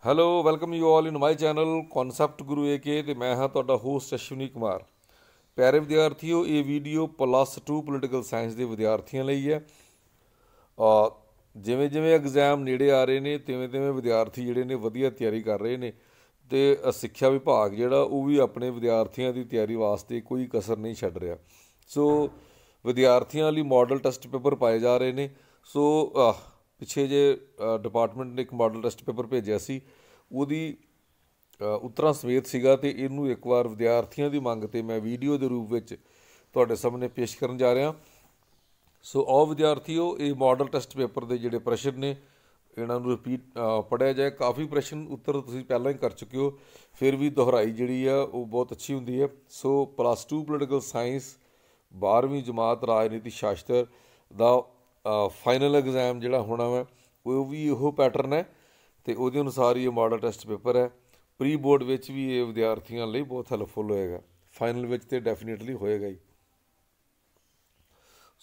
Hello welcome you all in my channel concept Guru ਏ ਤੇ ਮੈਂ ਹਾਂ ਤੁਹਾਡਾ ਹੋਸਟ ਅਸ਼ਵਨੀ ਕੁਮਾਰ। ਪਿਆਰੇ ਵਿਦਿਆਰਥੀਓ, ਇਹ ਵੀਡੀਓ +2 ਪੋਲੀਟੀਕਲ ਸਾਇੰਸ ਦੇ ਵਿਦਿਆਰਥੀਆਂ ਲਈ ਹੈ। ਜਿਵੇਂ ਜਿਵੇਂ ਐਗਜ਼ਾਮ ਨੇੜੇ ਆ ਰਹੇ ਨੇ ਤਿਵੇਂ ਤਿਵੇਂ ਵਿਦਿਆਰਥੀ ਜਿਹੜੇ ਨੇ ਵਧੀਆ ਤਿਆਰੀ ਕਰ ਰਹੇ ਨੇ ਅਤੇ ਸਿੱਖਿਆ ਵਿਭਾਗ ਜਿਹੜਾ ਉਹ ਵੀ ਆਪਣੇ ਵਿਦਿਆਰਥੀਆਂ ਦੀ ਤਿਆਰੀ ਵਾਸਤੇ ਕੋਈ ਕਸਰ ਨਹੀਂ ਛੱਡ ਰਿਹਾ। ਸੋ ਵਿਦਿਆਰਥੀਆਂ ਲਈ ਮਾਡਲ ਟੈਸਟ ਪੇਪਰ ਪਾਏ ਜਾ ਰਹੇ ਨੇ। ਸੋ ਪਿੱਛੇ ਜੇ ਡਿਪਾਰਟਮੈਂਟ ਨੇ ਇੱਕ ਮਾਡਲ ਟੈਸਟ ਪੇਪਰ ਭੇਜਿਆ ਸੀ, ਉਹਦੀ ਉੱਤਰਾਂ ਸਮੇਤ ਸੀਗਾ ਅਤੇ ਇਹਨੂੰ ਇੱਕ ਵਾਰ ਵਿਦਿਆਰਥੀਆਂ ਦੀ ਮੰਗ 'ਤੇ ਮੈਂ ਵੀਡੀਓ ਦੇ ਰੂਪ ਵਿੱਚ ਤੁਹਾਡੇ ਸਾਹਮਣੇ ਪੇਸ਼ ਕਰਨ ਜਾ ਰਿਹਾ। ਸੋ ਆਓ ਵਿਦਿਆਰਥੀਓ, ਇਹ ਮਾਡਲ ਟੈਸਟ ਪੇਪਰ ਦੇ ਜਿਹੜੇ ਪ੍ਰਸ਼ਨ ਨੇ ਇਹਨਾਂ ਨੂੰ ਰਿਪੀਟ ਪੜ੍ਹਿਆ ਜਾਏ। ਕਾਫੀ ਪ੍ਰਸ਼ਨ ਉੱਤਰ ਤੁਸੀਂ ਪਹਿਲਾਂ ਹੀ ਕਰ ਚੁੱਕੇ ਹੋ, ਫਿਰ ਵੀ ਦੁਹਰਾਈ ਜਿਹੜੀ ਆ ਉਹ ਬਹੁਤ ਅੱਛੀ ਹੁੰਦੀ ਹੈ। ਸੋ +2 ਪੋਲੀਟੀਕਲ ਸਾਇੰਸ 12ਵੀਂ ਜਮਾਤ ਰਾਜਨੀਤੀ ਸ਼ਾਸਤਰ ਦਾ ਫਾਈਨਲ ਐਗਜ਼ਾਮ ਜਿਹੜਾ ਹੋਣਾ ਵਾ ਉਹ ਵੀ ਇਹੋ ਪੈਟਰਨ ਹੈ ਅਤੇ ਉਹਦੇ ਅਨੁਸਾਰ ਹੀ ਇਹ ਮਾਡਲ ਟੈਸਟ ਪੇਪਰ ਹੈ। ਪ੍ਰੀ ਬੋਰਡ ਵਿੱਚ ਵੀ ਇਹ ਵਿਦਿਆਰਥੀਆਂ ਲਈ ਬਹੁਤ ਹੈਲਪਫੁਲ ਹੋਏਗਾ, ਫਾਈਨਲ ਵਿੱਚ ਤਾਂ ਡੈਫੀਨੇਟਲੀ ਹੋਏਗਾ ਹੀ।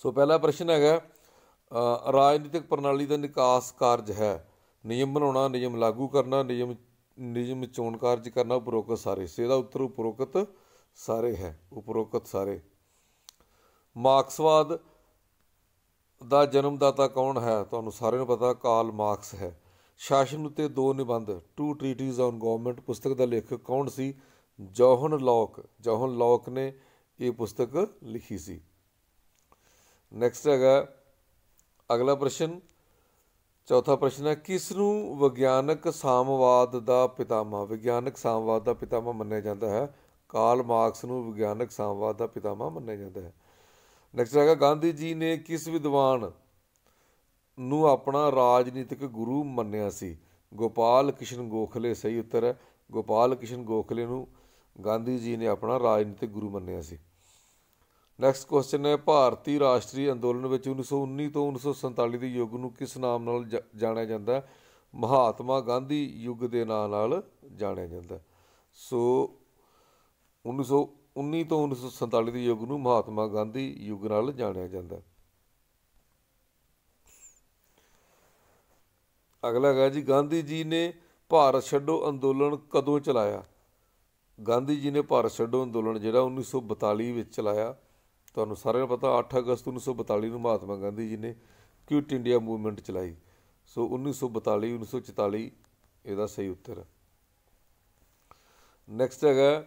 ਸੋ ਪਹਿਲਾ ਪ੍ਰਸ਼ਨ ਹੈਗਾ, ਰਾਜਨੀਤਿਕ ਪ੍ਰਣਾਲੀ ਦਾ ਨਿਕਾਸ ਕਾਰਜ ਹੈ ਨਿਯਮ ਬਣਾਉਣਾ, ਨਿਯਮ ਲਾਗੂ ਕਰਨਾ, ਨਿਯਮ ਚੋਣ ਕਾਰਜ ਕਰਨਾ, ਉਪਰੋਕਤ ਸਾਰੇ। ਸੋ ਇਹਦਾ ਉੱਤਰ ਉਪਰੋਕਤ ਸਾਰੇ ਹੈ, ਉਪਰੋਕਤ ਸਾਰੇ। ਮਾਰਕਸਵਾਦ ਦਾ ਜਨਮਦਾਤਾ ਕੌਣ ਹੈ? ਤੁਹਾਨੂੰ ਸਾਰਿਆਂ ਨੂੰ ਪਤਾ ਕਾਰਲ ਮਾਰਕਸ ਹੈ। ਸ਼ਾਸਨ ਉੱਤੇ 2 ਨਿਬੰਧ 2 ਟ੍ਰੀਟੀਜ਼ ਔਨ ਗਵਰਨਮੈਂਟ ਪੁਸਤਕ ਦਾ ਲੇਖਕ ਕੌਣ ਸੀ? John Locke. ਜੌਹਨ ਲੌਕ ਨੇ ਇਹ ਪੁਸਤਕ ਲਿਖੀ ਸੀ। ਨੈਕਸਟ ਹੈਗਾ ਅਗਲਾ ਪ੍ਰਸ਼ਨ, ਚੌਥਾ ਪ੍ਰਸ਼ਨ ਹੈ, ਕਿਸ ਨੂੰ ਵਿਗਿਆਨਕ ਸਾਮਵਾਦ ਦਾ ਪਿਤਾਮਾ ਮੰਨਿਆ ਜਾਂਦਾ ਹੈ? ਕਾਰਲ ਮਾਰਕਸ ਨੂੰ ਵਿਗਿਆਨਕ ਸਾਮਵਾਦ ਦਾ ਪਿਤਾਮਾ ਮੰਨਿਆ ਜਾਂਦਾ ਹੈ। ਨੈਕਸਟ ਹੈਗਾ, ਗਾਂਧੀ ਜੀ ਨੇ ਕਿਸ ਵਿਦਵਾਨ ਨੂੰ ਆਪਣਾ ਰਾਜਨੀਤਿਕ ਗੁਰੂ ਮੰਨਿਆ ਸੀ? ਗੋਪਾਲ ਕ੍ਰਿਸ਼ਨ ਗੋਖਲੇ ਸਹੀ ਉੱਤਰ ਹੈ। ਗੋਪਾਲ ਕ੍ਰਿਸ਼ਨ ਗੋਖਲੇ ਨੂੰ ਗਾਂਧੀ ਜੀ ਨੇ ਆਪਣਾ ਰਾਜਨੀਤਿਕ ਗੁਰੂ ਮੰਨਿਆ ਸੀ। ਨੈਕਸਟ ਕੁਐਸਚਨ ਹੈ, ਭਾਰਤੀ ਰਾਸ਼ਟਰੀ ਅੰਦੋਲਨ ਵਿੱਚ 1919 ਤੋਂ 1947 ਦੇ ਯੁੱਗ ਨੂੰ ਕਿਸ ਨਾਮ ਨਾਲ ਜਾਣਿਆ ਜਾਂਦਾ? ਮਹਾਤਮਾ ਗਾਂਧੀ ਯੁੱਗ ਦੇ ਨਾਂ ਨਾਲ ਜਾਣਿਆ ਜਾਂਦਾ। ਸੋ 1919 ਤੋਂ 1947 ਦੇ ਯੁੱਗ ਨੂੰ ਮਹਾਤਮਾ ਗਾਂਧੀ ਯੁੱਗ ਨਾਲ ਜਾਣਿਆ ਜਾਂਦਾ। ਅਗਲਾ ਹੈਗਾ ਜੀ, ਗਾਂਧੀ ਜੀ ਨੇ ਭਾਰਤ ਛੱਡੋ ਅੰਦੋਲਨ ਕਦੋਂ ਚਲਾਇਆ? ਗਾਂਧੀ ਜੀ ਨੇ ਭਾਰਤ ਛੱਡੋ ਅੰਦੋਲਨ ਜਿਹੜਾ 1942 ਵਿੱਚ ਚਲਾਇਆ। ਤੁਹਾਨੂੰ ਸਾਰਿਆਂ ਨੂੰ ਪਤਾ 8 ਅਗਸਤ 1942 ਨੂੰ ਮਹਾਤਮਾ ਗਾਂਧੀ ਜੀ ਨੇ ਕੁਇਟ ਇੰਡੀਆ ਮੂਵਮੈਂਟ ਚਲਾਈ। ਸੋ 1942 1944 ਇਹਦਾ ਸਹੀ ਉੱਤਰ ਹੈ। ਨੈਕਸਟ ਹੈਗਾ,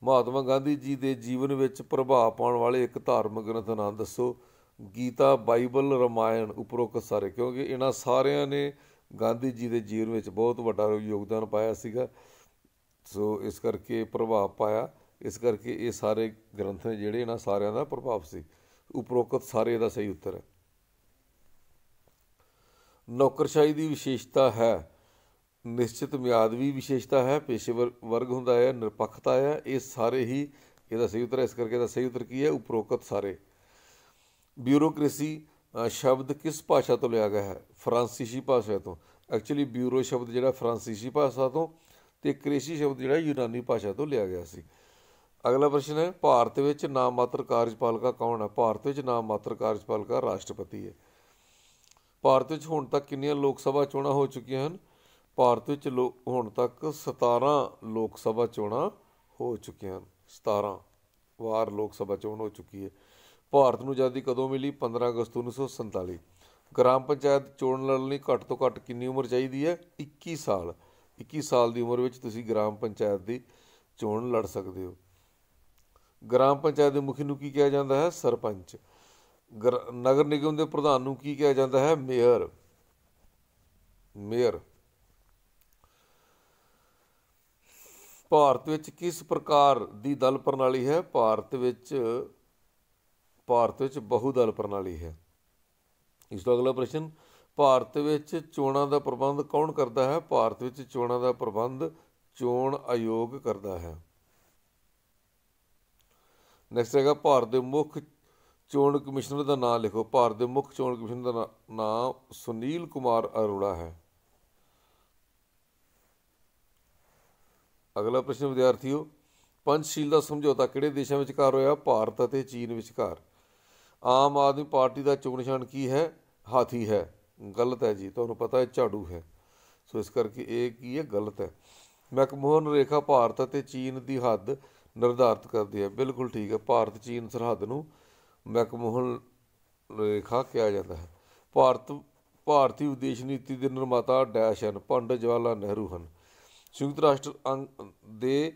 ਮਹਾਤਮਾ ਗਾਂਧੀ ਜੀ ਦੇ ਜੀਵਨ ਵਿੱਚ ਪ੍ਰਭਾਵ ਪਾਉਣ ਵਾਲੇ ਇੱਕ ਧਾਰਮਿਕ ਗ੍ਰੰਥ ਦਾ ਨਾਮ ਦੱਸੋ? ਗੀਤਾ, ਬਾਈਬਲ, ਰਾਮਾਇਣ, ਉਪਰੋਕਤ ਸਾਰੇ। ਕਿਉਂਕਿ ਇਹਨਾਂ ਸਾਰਿਆਂ ਨੇ ਗਾਂਧੀ ਜੀ ਦੇ ਜੀਵਨ ਵਿੱਚ ਬਹੁਤ ਵੱਡਾ ਯੋਗਦਾਨ ਪਾਇਆ ਸੀਗਾ। ਸੋ ਇਸ ਕਰਕੇ ਪ੍ਰਭਾਵ ਪਾਇਆ, ਇਸ ਕਰਕੇ ਇਹ ਸਾਰੇ ਗ੍ਰੰਥ ਨੇ ਜਿਹੜੇ ਇਹਨਾਂ ਸਾਰਿਆਂ ਦਾ ਪ੍ਰਭਾਵ ਸੀ। ਉਪਰੋਕਤ ਸਾਰੇ ਇਹਦਾ ਸਹੀ ਉੱਤਰ ਹੈ। ਨੌਕਰਸ਼ਾਹੀ ਦੀ ਵਿਸ਼ੇਸ਼ਤਾ ਹੈ? ਨਿਸ਼ਚਿਤ ਮਿਆਦਵੀ ਵਿਸ਼ੇਸ਼ਤਾ ਹੈ, ਪੇਸ਼ੇਵਰ ਵਰਗ ਹੁੰਦਾ ਹੈ, ਨਿਰਪੱਖਤਾ ਹੈ। ਇਹ ਸਾਰੇ ਹੀ ਇਹਦਾ ਸਹੀ ਉੱਤਰ ਹੈ। ਇਸ ਕਰਕੇ ਇਹਦਾ ਸਹੀ ਉੱਤਰ ਕੀ ਹੈ? ਉਪਰੋਕਤ ਸਾਰੇ। ਬਿਊਰੋਕ੍ਰੇਸੀ ਸ਼ਬਦ ਕਿਸ ਭਾਸ਼ਾ ਤੋਂ ਲਿਆ ਗਿਆ ਹੈ? ਫਰਾਂਸੀਸੀ ਭਾਸ਼ਾ ਤੋਂ। ਐਕਚੁਅਲੀ ਬਿਊਰੋ ਸ਼ਬਦ ਜਿਹੜਾ ਫਰਾਂਸੀਸੀ ਭਾਸ਼ਾ ਤੋਂ ਅਤੇ ਕ੍ਰੇਸੀ ਸ਼ਬਦ ਜਿਹੜਾ ਯੂਨਾਨੀ ਭਾਸ਼ਾ ਤੋਂ ਲਿਆ ਗਿਆ ਸੀ। ਅਗਲਾ ਪ੍ਰਸ਼ਨ ਹੈ, ਭਾਰਤ ਵਿੱਚ ਨਾਮ ਮਾਤਰ ਕਾਰਜਪਾਲਿਕਾ ਕੌਣ ਹੈ? ਭਾਰਤ ਵਿੱਚ ਨਾਮ ਮਾਤਰ ਕਾਰਜਪਾਲਿਕਾ ਰਾਸ਼ਟਰਪਤੀ ਹੈ। ਭਾਰਤ ਵਿੱਚ ਹੁਣ ਤੱਕ ਕਿੰਨੀਆਂ ਲੋਕ ਸਭਾ ਚੋਣਾਂ ਹੋ ਚੁੱਕੀਆਂ ਹਨ? ਭਾਰਤ ਵਿੱਚ ਹੁਣ ਤੱਕ 17 ਲੋਕ ਸਭਾ ਚੋਣਾਂ ਹੋ ਚੁੱਕੀਆਂ ਹਨ। 17 ਵਾਰ ਲੋਕ ਸਭਾ ਚੋਣ ਹੋ ਚੁੱਕੀ ਹੈ। ਭਾਰਤ ਨੂੰ ਆਜ਼ਾਦੀ ਕਦੋਂ ਮਿਲੀ? 15 ਅਗਸਤ 1947। ਗ੍ਰਾਮ ਪੰਚਾਇਤ ਚੋਣ ਲੜਨ ਲਈ ਘੱਟ ਤੋਂ ਘੱਟ ਕਿੰਨੀ ਉਮਰ ਚਾਹੀਦੀ ਹੈ? 21 ਸਾਲ। 21 ਸਾਲ ਦੀ ਉਮਰ ਵਿੱਚ ਤੁਸੀਂ ਗ੍ਰਾਮ ਪੰਚਾਇਤ ਦੀ ਚੋਣ ਲੜ ਸਕਦੇ ਹੋ। ਗ੍ਰਾਮ ਪੰਚਾਇਤ ਦੇ ਮੁਖੀ ਨੂੰ ਕੀ ਕਿਹਾ ਜਾਂਦਾ ਹੈ? ਸਰਪੰਚ। ਨਗਰ ਨਿਗਮ ਦੇ ਪ੍ਰਧਾਨ ਨੂੰ ਕੀ ਕਿਹਾ ਜਾਂਦਾ ਹੈ? ਮੇਅਰ। ਮੇਅਰ। ਭਾਰਤ ਵਿੱਚ ਕਿਸ ਪ੍ਰਕਾਰ ਦੀ ਦਲ ਪ੍ਰਣਾਲੀ ਹੈ? ਭਾਰਤ ਵਿੱਚ ਬਹੁ ਦਲ ਪ੍ਰਣਾਲੀ ਹੈ। ਇਸ ਤੋਂ ਅਗਲਾ ਪ੍ਰਸ਼ਨ, ਭਾਰਤ ਵਿੱਚ ਚੋਣਾਂ ਦਾ ਪ੍ਰਬੰਧ ਕੌਣ ਕਰਦਾ ਹੈ? ਭਾਰਤ ਵਿੱਚ ਚੋਣਾਂ ਦਾ ਪ੍ਰਬੰਧ ਚੋਣ ਆਯੋਗ ਕਰਦਾ ਹੈ। ਨੈਕਸਟ ਹੈਗਾ, ਭਾਰਤ ਦੇ ਮੁੱਖ ਚੋਣ ਕਮਿਸ਼ਨਰ ਦਾ ਨਾਂ ਲਿਖੋ। ਭਾਰਤ ਦੇ ਮੁੱਖ ਚੋਣ ਕਮਿਸ਼ਨਰ ਦਾ ਨਾਂ ਸੁਨੀਲ ਕੁਮਾਰ ਅਰੋੜਾ ਹੈ। ਅਗਲਾ ਪ੍ਰਸ਼ਨ ਵਿਦਿਆਰਥੀਓ, ਪੰਚਸ਼ੀਲ ਦਾ ਸਮਝੌਤਾ ਕਿਹੜੇ ਦੇਸ਼ਾਂ ਵਿਚਕਾਰ ਹੋਇਆ? ਭਾਰਤ ਅਤੇ ਚੀਨ ਵਿਚਕਾਰ। ਆਮ ਆਦਮੀ ਪਾਰਟੀ ਦਾ ਚੋਣ ਨਿਸ਼ਾਨ ਕੀ ਹੈ? ਹਾਥੀ ਹੈ। ਗਲਤ ਹੈ ਜੀ, ਤੁਹਾਨੂੰ ਪਤਾ ਹੈ ਝਾੜੂ ਹੈ। ਸੋ ਇਸ ਕਰਕੇ ਇਹ ਕੀ ਹੈ, ਗਲਤ ਹੈ। ਮੈਕਮੋਹਨ ਰੇਖਾ ਭਾਰਤ ਅਤੇ ਚੀਨ ਦੀ ਹੱਦ ਨਿਰਧਾਰਿਤ ਕਰਦੀ ਹੈ। ਬਿਲਕੁਲ ਠੀਕ ਹੈ, ਭਾਰਤ ਚੀਨ ਸਰਹੱਦ ਨੂੰ ਮੈਕਮੋਹਨ ਰੇਖਾ ਕਿਹਾ ਜਾਂਦਾ ਹੈ। ਭਾਰਤੀ ਵਿਦੇਸ਼ ਨੀਤੀ ਦੇ ਨਿਰਮਾਤਾ ਡੈਸ਼ ਹਨ, ਪੰਡਿਤ ਜਵਾਹਰ ਲਾਲ ਨਹਿਰੂ ਹਨ। ਸੰਯੁਕਤ ਰਾਸ਼ਟਰ ਦੇ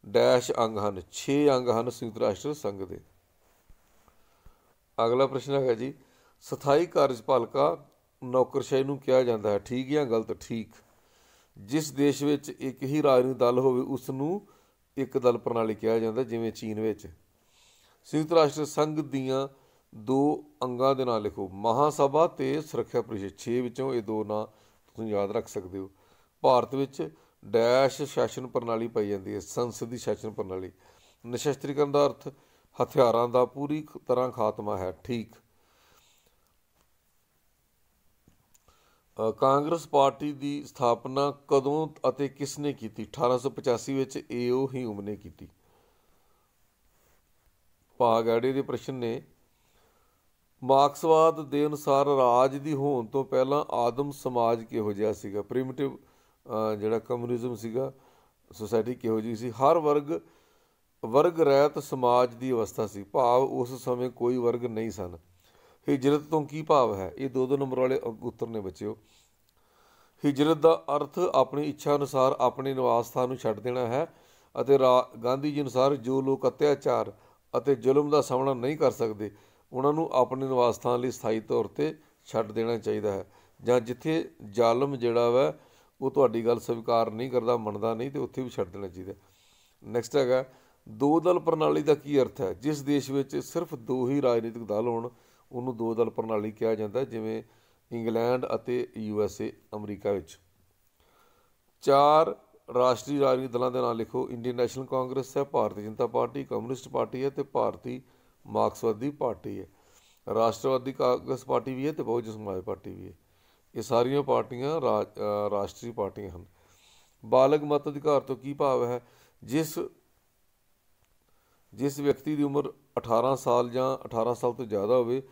ਡੈਸ਼ ਅੰਗ ਹਨ, 6 ਅੰਗ ਹਨ ਸੰਯੁਕਤ ਰਾਸ਼ਟਰ ਸੰਘ ਦੇ। ਅਗਲਾ ਪ੍ਰਸ਼ਨ ਹੈਗਾ ਜੀ, ਸਥਾਈ ਕਾਰਜਪਾਲਿਕਾ ਨੌਕਰਸ਼ਾਹੀ ਨੂੰ ਕਿਹਾ ਜਾਂਦਾ ਹੈ, ਠੀਕ ਜਾਂ ਗਲਤ? ਠੀਕ। ਜਿਸ ਦੇਸ਼ ਵਿੱਚ ਇੱਕ ਹੀ ਰਾਜਨੀਤਿਕ ਦਲ ਹੋਵੇ ਉਸ ਨੂੰ ਇੱਕ ਦਲ ਪ੍ਰਣਾਲੀ ਕਿਹਾ ਜਾਂਦਾ, ਜਿਵੇਂ ਚੀਨ ਵਿੱਚ। ਸੰਯੁਕਤ ਰਾਸ਼ਟਰ ਸੰਘ ਦੀਆਂ 2 ਅੰਗਾਂ ਦੇ ਨਾਂ ਲਿਖੋ, ਮਹਾਸਭਾ ਤੇ ਸੁਰੱਖਿਆ ਪਰਿਸ਼ਦ। 6 ਵਿੱਚੋਂ ਇਹ 2 ਨਾਂ ਤੁਸੀਂ ਯਾਦ ਰੱਖ ਸਕਦੇ ਹੋ। ਭਾਰਤ ਵਿੱਚ ਡੈਸ਼ ਸ਼ਾਸਨ ਪ੍ਰਣਾਲੀ ਪਾਈ ਜਾਂਦੀ ਹੈ, ਸੰਸਦੀ ਸ਼ਾਸਨ ਪ੍ਰਣਾਲੀ। ਨਿਸ਼ਸਤਰੀਕਰਨ ਦਾ ਅਰਥ ਹਥਿਆਰਾਂ ਦਾ ਪੂਰੀ ਤਰ੍ਹਾਂ ਖਾਤਮਾ ਹੈ, ਠੀਕ। ਕਾਂਗਰਸ ਪਾਰਟੀ ਦੀ ਸਥਾਪਨਾ ਕਦੋਂ ਅਤੇ ਕਿਸ ਨੇ ਕੀਤੀ? 1885 ਵਿੱਚ ਏ.ਓ. ਹਿਊਮ ਨੇ ਕੀਤੀ। ਭਾਗ ਐੜੇ ਦੇ ਪ੍ਰਸ਼ਨ ਨੇ, ਮਾਰਕਸਵਾਦ ਦੇ ਅਨੁਸਾਰ ਰਾਜ ਦੀ ਹੋਂਦ ਤੋਂ ਪਹਿਲਾਂ ਆਦਮ ਸਮਾਜ ਕਿਹੋ ਜਿਹਾ ਸੀਗਾ? ਪ੍ਰਿਮਿਟਿਵ ਜਿਹੜਾ ਕਮਿਊਨਿਜ਼ਮ ਸੀਗਾ, ਸੁਸਾਇਟੀ ਕਿਹੋ ਜਿਹੀ ਸੀ? ਹਰ ਵਰਗ ਰਹਿਤ ਸਮਾਜ ਦੀ ਅਵਸਥਾ ਸੀ, ਭਾਵ ਉਸ ਸਮੇਂ ਕੋਈ ਵਰਗ ਨਹੀਂ ਸਨ। ਹਿਜਰਤ ਤੋਂ ਕੀ ਭਾਵ ਹੈ? ਇਹ 2-2 ਨੰਬਰ ਵਾਲੇ ਉੱਤਰ ਨੇ ਬੱਚਿਓ। ਹਿਜਰਤ ਦਾ ਅਰਥ ਆਪਣੀ ਇੱਛਾ ਅਨੁਸਾਰ ਆਪਣੇ ਨਿਵਾਸ ਸਥਾਨ ਨੂੰ ਛੱਡ ਦੇਣਾ ਹੈ ਅਤੇ ਗਾਂਧੀ ਜੀ ਅਨੁਸਾਰ ਜੋ ਲੋਕ ਅਤਿਆਚਾਰ ਅਤੇ ਜ਼ੁਲਮ ਦਾ ਸਾਹਮਣਾ ਨਹੀਂ ਕਰ ਸਕਦੇ ਉਹਨਾਂ ਨੂੰ ਆਪਣੇ ਨਿਵਾਸ ਸਥਾਨ ਲਈ ਸਥਾਈ ਤੌਰ 'ਤੇ ਛੱਡ ਦੇਣਾ ਚਾਹੀਦਾ ਹੈ, ਜਾਂ ਜਿੱਥੇ ਜ਼ਾਲਮ ਜਿਹੜਾ ਵਾ ਉਹ ਤੁਹਾਡੀ ਗੱਲ ਸਵੀਕਾਰ ਨਹੀਂ ਕਰਦਾ, ਮੰਨਦਾ ਨਹੀਂ, ਅਤੇ ਉੱਥੇ ਵੀ ਛੱਡ ਦੇਣਾ ਚਾਹੀਦਾ। ਨੈਕਸਟ ਹੈਗਾ, 2 ਦਲ ਪ੍ਰਣਾਲੀ ਦਾ ਕੀ ਅਰਥ ਹੈ? ਜਿਸ ਦੇਸ਼ ਵਿੱਚ ਸਿਰਫ 2 ਹੀ ਰਾਜਨੀਤਿਕ ਦਲ ਹੋਣ ਉਹਨੂੰ 2 ਦਲ ਪ੍ਰਣਾਲੀ ਕਿਹਾ ਜਾਂਦਾ, ਜਿਵੇਂ ਇੰਗਲੈਂਡ ਅਤੇ USA ਅਮਰੀਕਾ ਵਿੱਚ। 4 ਰਾਸ਼ਟਰੀ ਰਾਜਨੀਤਿਕ ਦਲਾਂ ਦੇ ਨਾਂ ਲਿਖੋ, ਇੰਡੀਅਨ ਨੈਸ਼ਨਲ ਕਾਂਗਰਸ ਹੈ, Bharatiya Janata party, communist party ਹੈ ਅਤੇ ਭਾਰਤੀ ਮਾਰਕਸਵਾਦੀ ਪਾਰਟੀ ਹੈ। ਰਾਸ਼ਟਰਵਾਦੀ ਕਾਂਗਰਸ ਪਾਰਟੀ ਵੀ ਹੈ ਅਤੇ ਬਹੁਜਨ ਸਮਾਜ ਪਾਰਟੀ ਵੀ ਹੈ। ਇਹ ਸਾਰੀਆਂ ਪਾਰਟੀਆਂ ਰਾਸ਼ਟਰੀ ਪਾਰਟੀਆਂ ਹਨ। ਬਾਲਗ ਮਤ ਅਧਿਕਾਰ ਤੋਂ ਕੀ ਭਾਵ ਹੈ? ਜਿਸ ਵਿਅਕਤੀ ਦੀ ਉਮਰ 18 ਸਾਲ ਜਾਂ 18 ਸਾਲ ਤੋਂ ਜ਼ਿਆਦਾ ਹੋਵੇ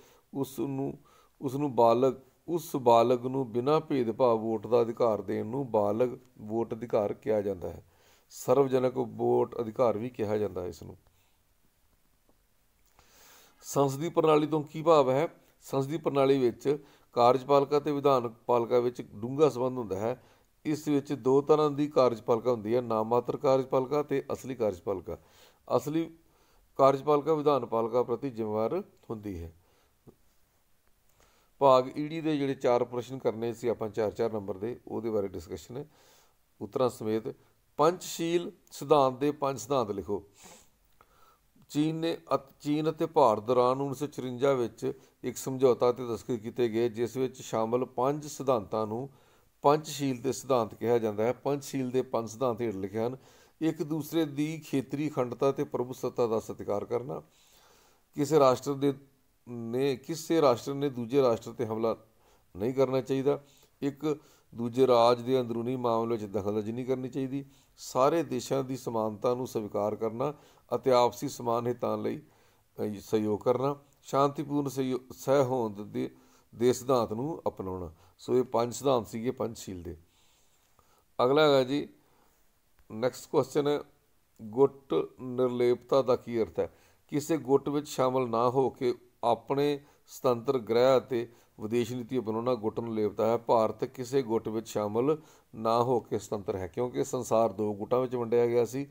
ਉਸ ਬਾਲਗ ਨੂੰ ਬਿਨਾਂ ਭੇਦਭਾਵ ਵੋਟ ਦਾ ਅਧਿਕਾਰ ਦੇਣ ਨੂੰ ਬਾਲਗ ਵੋਟ ਅਧਿਕਾਰ ਕਿਹਾ ਜਾਂਦਾ ਹੈ। ਸਰਵਜਨਕ ਵੋਟ ਅਧਿਕਾਰ ਵੀ ਕਿਹਾ ਜਾਂਦਾ ਹੈ ਇਸ ਨੂੰ। ਸੰਸਦੀ ਪ੍ਰਣਾਲੀ ਤੋਂ ਕੀ ਭਾਵ ਹੈ? ਸੰਸਦੀ ਪ੍ਰਣਾਲੀ ਵਿੱਚ ਕਾਰਜਪਾਲਿਕਾ ਅਤੇ ਵਿਧਾਨ ਪਾਲਿਕਾ ਵਿੱਚ ਡੂੰਘਾ ਸੰਬੰਧ ਹੁੰਦਾ ਹੈ। ਇਸ ਵਿੱਚ 2 ਤਰ੍ਹਾਂ ਦੀ ਕਾਰਜਪਾਲਿਕਾ ਹੁੰਦੀ ਹੈ, ਨਾਮਾਤਰ ਕਾਰਜਪਾਲਿਕਾ ਅਤੇ ਅਸਲੀ ਕਾਰਜਪਾਲਿਕਾ। ਅਸਲੀ ਕਾਰਜਪਾਲਿਕਾ ਵਿਧਾਨ ਪਾਲਿਕਾ ਪ੍ਰਤੀ ਜ਼ਿੰਮੇਵਾਰ ਹੁੰਦੀ ਹੈ। ਭਾਗ ਈਡੀ ਦੇ ਜਿਹੜੇ 4 ਪ੍ਰਸ਼ਨ ਕਰਨੇ ਸੀ ਆਪਾਂ 4-4 ਨੰਬਰ ਦੇ, ਉਹਦੇ ਬਾਰੇ ਡਿਸਕਸ਼ਨ ਹੈ ਉੱਤਰਾਂ ਸਮੇਤ। ਪੰਚਸ਼ੀਲ ਸਿਧਾਂਤ ਦੇ 5 ਸਿਧਾਂਤ ਲਿਖੋ। ਚੀਨ ਅਤੇ ਭਾਰਤ ਦੌਰਾਨ 1954 ਵਿੱਚ ਇੱਕ ਸਮਝੌਤਾ 'ਤੇ ਦਸਤਖਤ ਕੀਤੇ ਗਏ, ਜਿਸ ਵਿੱਚ ਸ਼ਾਮਲ 5 ਸਿਧਾਂਤਾਂ ਨੂੰ ਪੰਚਸ਼ੀਲ ਦੇ ਸਿਧਾਂਤ ਕਿਹਾ ਜਾਂਦਾ ਹੈ। ਪੰਚਸ਼ੀਲ ਦੇ 5 ਸਿਧਾਂਤ ਹੇਠ ਲਿਖੇ ਹਨ। ਇੱਕ ਦੂਸਰੇ ਦੀ ਖੇਤਰੀ ਅਖੰਡਤਾ ਅਤੇ ਪ੍ਰਭੂਸੱਤਾ ਦਾ ਸਤਿਕਾਰ ਕਰਨਾ। ਕਿਸੇ ਰਾਸ਼ਟਰ ਨੇ ਦੂਜੇ ਰਾਸ਼ਟਰ 'ਤੇ ਹਮਲਾ ਨਹੀਂ ਕਰਨਾ ਚਾਹੀਦਾ। ਇੱਕ ਦੂਜੇ ਰਾਜ ਦੇ ਅੰਦਰੂਨੀ ਮਾਮਲੇ ਵਿੱਚ ਦਖਲਅੰਦਾਜ਼ੀ ਨਹੀਂ ਕਰਨੀ ਚਾਹੀਦੀ। ਸਾਰੇ ਦੇਸ਼ਾਂ ਦੀ ਸਮਾਨਤਾ ਨੂੰ ਸਵੀਕਾਰ ਕਰਨਾ ਅਤੇ ਆਪਸੀ ਸਮਾਨ ਹਿੱਤਾਂ ਲਈ ਸਹਿਯੋਗ ਕਰਨਾ। ਸ਼ਾਂਤੀਪੂਰਨ ਸਹਿਹੋਂਦ ਦੇ ਸਿਧਾਂਤ ਨੂੰ ਅਪਣਾਉਣਾ। ਸੋ ਇਹ 5 ਸਿਧਾਂਤ ਸੀਗੇ ਪੰਚਸ਼ੀਲ ਦੇ। ਅਗਲਾ ਹੈਗਾ ਜੀ, ਨੈਕਸਟ ਕੁਐਸਚਨ ਹੈ, ਗੁੱਟ ਨਿਰਲੇਪਤਾ ਦਾ ਕੀ ਅਰਥ ਹੈ? ਕਿਸੇ ਗੁੱਟ ਵਿੱਚ ਸ਼ਾਮਲ ਨਾ ਹੋ ਕੇ ਆਪਣੇ ਸੁਤੰਤਰ ਗ੍ਰਹਿ ਅਤੇ ਵਿਦੇਸ਼ ਨੀਤੀ ਅਪਣਾਉਣਾ ਗੁੱਟ ਨਿਰਲੇਪਤਾ ਹੈ। ਭਾਰਤ ਕਿਸੇ ਗੁੱਟ ਵਿੱਚ ਸ਼ਾਮਲ ਨਾ ਹੋ ਕੇ ਸੁਤੰਤਰ ਹੈ, ਕਿਉਂਕਿ ਸੰਸਾਰ 2 ਗੁੱਟਾਂ ਵਿੱਚ ਵੰਡਿਆ ਗਿਆ ਸੀ।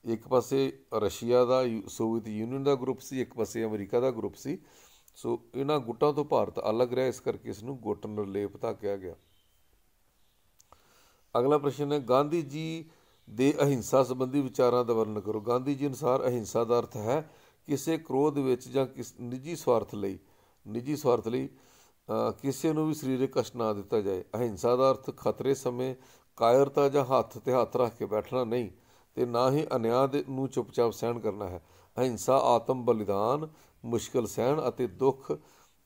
ਇੱਕ ਪਾਸੇ ਰਸ਼ੀਆ ਦਾ ਸੋਵੀਅਤ ਯੂਨੀਅਨ ਦਾ ਗਰੁੱਪ ਸੀ, ਇੱਕ ਪਾਸੇ ਅਮਰੀਕਾ ਦਾ ਗਰੁੱਪ ਸੀ। ਸੋ ਇਹਨਾਂ ਗੁੱਟਾਂ ਤੋਂ ਭਾਰਤ ਅਲੱਗ ਰਿਹਾ, ਇਸ ਕਰਕੇ ਇਸ ਨੂੰ ਗੁੱਟ ਨਿਰਲੇਪਤਾ ਕਿਹਾ ਗਿਆ। ਅਗਲਾ ਪ੍ਰਸ਼ਨ ਹੈ, ਗਾਂਧੀ ਜੀ ਦੇ ਅਹਿੰਸਾ ਸੰਬੰਧੀ ਵਿਚਾਰਾਂ ਦਾ ਵਰਣਨ ਕਰੋ। ਗਾਂਧੀ ਜੀ ਅਨੁਸਾਰ ਅਹਿੰਸਾ ਦਾ ਅਰਥ ਹੈ ਕਿਸੇ ਕ੍ਰੋਧ ਵਿੱਚ ਜਾਂ ਨਿੱਜੀ ਸਵਾਰਥ ਲਈ ਕਿਸੇ ਨੂੰ ਵੀ ਸਰੀਰਕ ਕਸ਼ਟ ਨਾ ਦਿੱਤਾ ਜਾਏ। ਅਹਿੰਸਾ ਦਾ ਅਰਥ ਖਤਰੇ ਸਮੇਂ ਕਾਇਰਤਾ ਜਾਂ ਹੱਥ 'ਤੇ ਹੱਥ ਰੱਖ ਕੇ ਬੈਠਣਾ ਨਹੀਂ, ਅਤੇ ਨਾ ਹੀ ਅਨਿਆਂ ਨੂੰ ਚੁੱਪਚਾਪ ਸਹਿਣ ਕਰਨਾ ਹੈ। ਅਹਿੰਸਾ ਆਤਮ ਬਲੀਦਾਨ, ਮੁਸ਼ਕਿਲ ਸਹਿਣ ਅਤੇ ਦੁੱਖ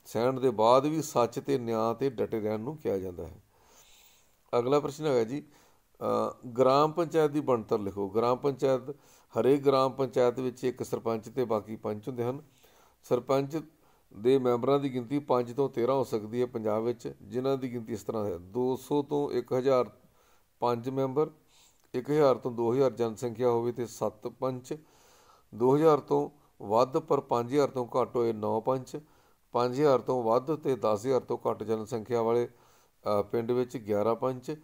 ਸਹਿਣ ਦੇ ਬਾਅਦ ਵੀ ਸੱਚ ਅਤੇ ਨਿਆਂ 'ਤੇ ਡਟੇ ਰਹਿਣ ਨੂੰ ਕਿਹਾ ਜਾਂਦਾ ਹੈ। ਅਗਲਾ ਪ੍ਰਸ਼ਨ ਹੈਗਾ ਜੀ, ਗ੍ਰਾਮ ਪੰਚਾਇਤ ਦੀ ਬਣਤਰ ਲਿਖੋ। ਗ੍ਰਾਮ ਪੰਚਾਇਤ, ਹਰੇਕ ਗ੍ਰਾਮ ਪੰਚਾਇਤ ਵਿੱਚ ਇੱਕ ਸਰਪੰਚ ਅਤੇ ਬਾਕੀ ਪੰਚ ਹੁੰਦੇ ਹਨ। ਸਰਪੰਚ ਦੇ ਮੈਂਬਰਾਂ ਦੀ ਗਿਣਤੀ 5 ਤੋਂ 13 ਹੋ ਸਕਦੀ ਹੈ ਪੰਜਾਬ ਵਿੱਚ, ਜਿਨ੍ਹਾਂ ਦੀ ਗਿਣਤੀ ਇਸ ਤਰ੍ਹਾਂ ਹੈ: 200 ਤੋਂ 1000 5 ਮੈਂਬਰ, 1000 ਤੋਂ 2000 ਜਨਸੰਖਿਆ ਹੋਵੇ ਤੇ 7 ਪੰਚ, 2000 ਤੋਂ ਵੱਧ ਪਰ 5000 ਤੋਂ ਘੱਟ ਹੋਏ 9 ਪੰਚ, 5000 ਤੋਂ ਵੱਧ ਤੇ 10000 ਤੋਂ ਘੱਟ ਜਨਸੰਖਿਆ ਵਾਲੇ ਪਿੰਡ ਵਿੱਚ 11 ਪੰਚ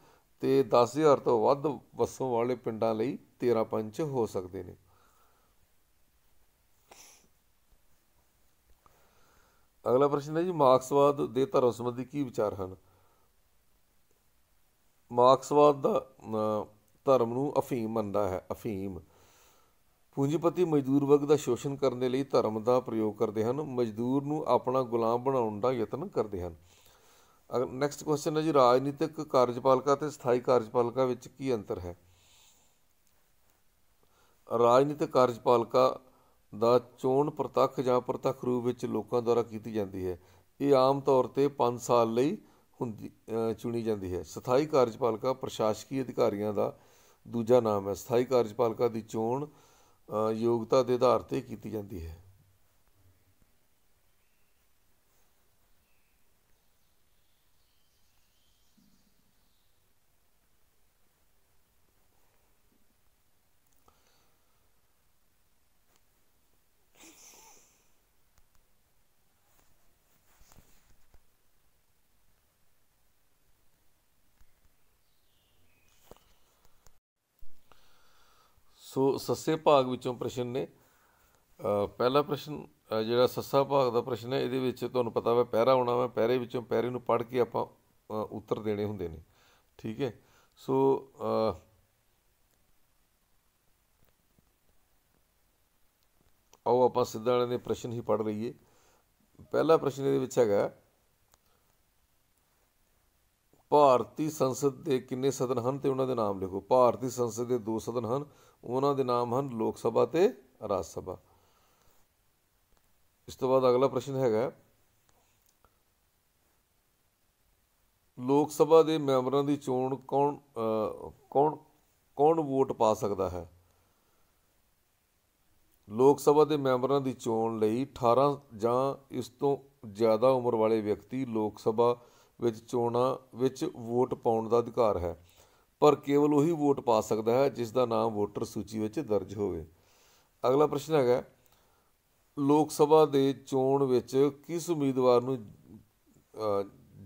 ਤੇ 10000 ਤੋਂ ਵੱਧ ਵਸੋਂ ਵਾਲੇ ਪਿੰਡਾਂ ਲਈ 13 ਪੰਚ ਹੋ ਸਕਦੇ ਨੇ। ਅਗਲਾ ਪ੍ਰਸ਼ਨ ਹੈ ਜੀ, ਮਾਰਕਸਵਾਦ ਦੇ ਧਰਮ ਸੰਬੰਧੀ ਕੀ ਵਿਚਾਰ ਹਨ? ਮਾਰਕਸਵਾਦ ਦਾ ਧਰਮ ਨੂੰ ਅਫੀਮ ਮੰਨਦਾ ਹੈ। ਅਫੀਮ ਪੂੰਜੀਪਤੀ ਮਜ਼ਦੂਰ ਵਰਗ ਦਾ ਸ਼ੋਸ਼ਣ ਕਰਨ ਦੇ ਲਈ ਧਰਮ ਦਾ ਪ੍ਰਯੋਗ ਕਰਦੇ ਹਨ, ਮਜ਼ਦੂਰ ਨੂੰ ਆਪਣਾ ਗੁਲਾਮ ਬਣਾਉਣ ਦਾ ਯਤਨ ਕਰਦੇ ਹਨ। ਨੈਕਸਟ ਕੁਐਸਚਨ ਹੈ ਜੀ, ਰਾਜਨੀਤਿਕ ਕਾਰਜਪਾਲਿਕਾ ਅਤੇ ਸਥਾਈ ਕਾਰਜਪਾਲਿਕਾ ਵਿੱਚ ਕੀ ਅੰਤਰ ਹੈ? ਰਾਜਨੀਤਿਕ ਕਾਰਜਪਾਲਿਕਾ ਦਾ ਚੋਣ ਪ੍ਰਤੱਖ ਜਾਂ ਪ੍ਰਤੱਖ ਰੂਪ ਵਿੱਚ ਲੋਕਾਂ ਦੁਆਰਾ ਕੀਤੀ ਜਾਂਦੀ ਹੈ। ਇਹ ਆਮ ਤੌਰ 'ਤੇ 5 ਸਾਲ ਲਈ ਚੁਣੀ ਜਾਂਦੀ ਹੈ। ਸਥਾਈ ਕਾਰਜਪਾਲਿਕਾ ਪ੍ਰਸ਼ਾਸਕੀ ਅਧਿਕਾਰੀਆਂ ਦਾ ਦੂਜਾ ਨਾਮ ਹੈ। ਸਥਾਈ ਕਾਰਜਪਾਲਿਕਾ ਦੀ ਚੋਣ ਯੋਗਤਾ ਦੇ ਆਧਾਰ 'ਤੇ ਕੀਤੀ ਜਾਂਦੀ ਹੈ। ਸੋ ਸੱਸੇ ਭਾਗ ਵਿੱਚੋਂ ਪ੍ਰਸ਼ਨ ਨੇ। ਪਹਿਲਾ ਪ੍ਰਸ਼ਨ ਜਿਹੜਾ ਸੱਸਾ ਭਾਗ ਦਾ ਪ੍ਰਸ਼ਨ ਹੈ, ਇਹਦੇ ਵਿੱਚ ਤੁਹਾਨੂੰ ਪਤਾ ਵਾ ਪੈਰਾ ਆਉਣਾ ਵਾ, ਪੈਰੇ ਵਿੱਚੋਂ ਪੈਰੇ ਨੂੰ ਪੜ੍ਹ ਕੇ ਆਪਾਂ ਉੱਤਰ ਦੇਣੇ ਹੁੰਦੇ ਨੇ। ਠੀਕ ਹੈ, ਸੋ ਆਓ ਆਪਾਂ ਸਿੱਧਾ ਵਾਲਿਆਂ ਦੇ ਪ੍ਰਸ਼ਨ ਹੀ ਪੜ੍ਹ ਲਈਏ। ਪਹਿਲਾ ਪ੍ਰਸ਼ਨ ਇਹਦੇ ਵਿੱਚ ਹੈਗਾ, ਭਾਰਤੀ ਸੰਸਦ ਦੇ ਕਿੰਨੇ ਸਦਨ ਹਨ ਤੇ ਉਹਨਾਂ ਦੇ ਨਾਮ ਲਿਖੋ। ਭਾਰਤੀ ਸੰਸਦ ਦੇ 2 ਸਦਨ ਹਨ, ਉਹਨਾਂ ਦੇ ਨਾਮ ਹਨ ਲੋਕ ਸਭਾ ਤੇ ਰਾਜ ਸਭਾ। ਇਸ ਤੋਂ ਬਾਅਦ ਅਗਲਾ ਪ੍ਰਸ਼ਨ ਹੈਗਾ, ਲੋਕ ਸਭਾ ਦੇ ਮੈਂਬਰਾਂ ਦੀ ਚੋਣ ਕੌਣ ਵੋਟ ਪਾ ਸਕਦਾ ਹੈ? ਲੋਕ ਸਭਾ ਦੇ ਮੈਂਬਰਾਂ ਦੀ ਚੋਣ ਲਈ 18 ਜਾਂ ਇਸ ਤੋਂ ਜ਼ਿਆਦਾ ਉਮਰ ਵਾਲੇ ਵਿਅਕਤੀ ਲੋਕ ਸਭਾ ਵਿੱਚ ਚੋਣਾਂ ਵਿੱਚ ਵੋਟ ਪਾਉਣ ਦਾ ਅਧਿਕਾਰ ਹੈ, ਪਰ ਕੇਵਲ ਉਹੀ ਵੋਟ ਪਾ ਸਕਦਾ ਹੈ ਜਿਸ ਦਾ ਨਾਮ ਵੋਟਰ ਸੂਚੀ ਵਿੱਚ ਦਰਜ ਹੋਵੇ। ਅਗਲਾ ਪ੍ਰਸ਼ਨ ਹੈਗਾ, ਲੋਕ ਸਭਾ ਦੇ ਚੋਣ ਵਿੱਚ ਕਿਸ ਉਮੀਦਵਾਰ ਨੂੰ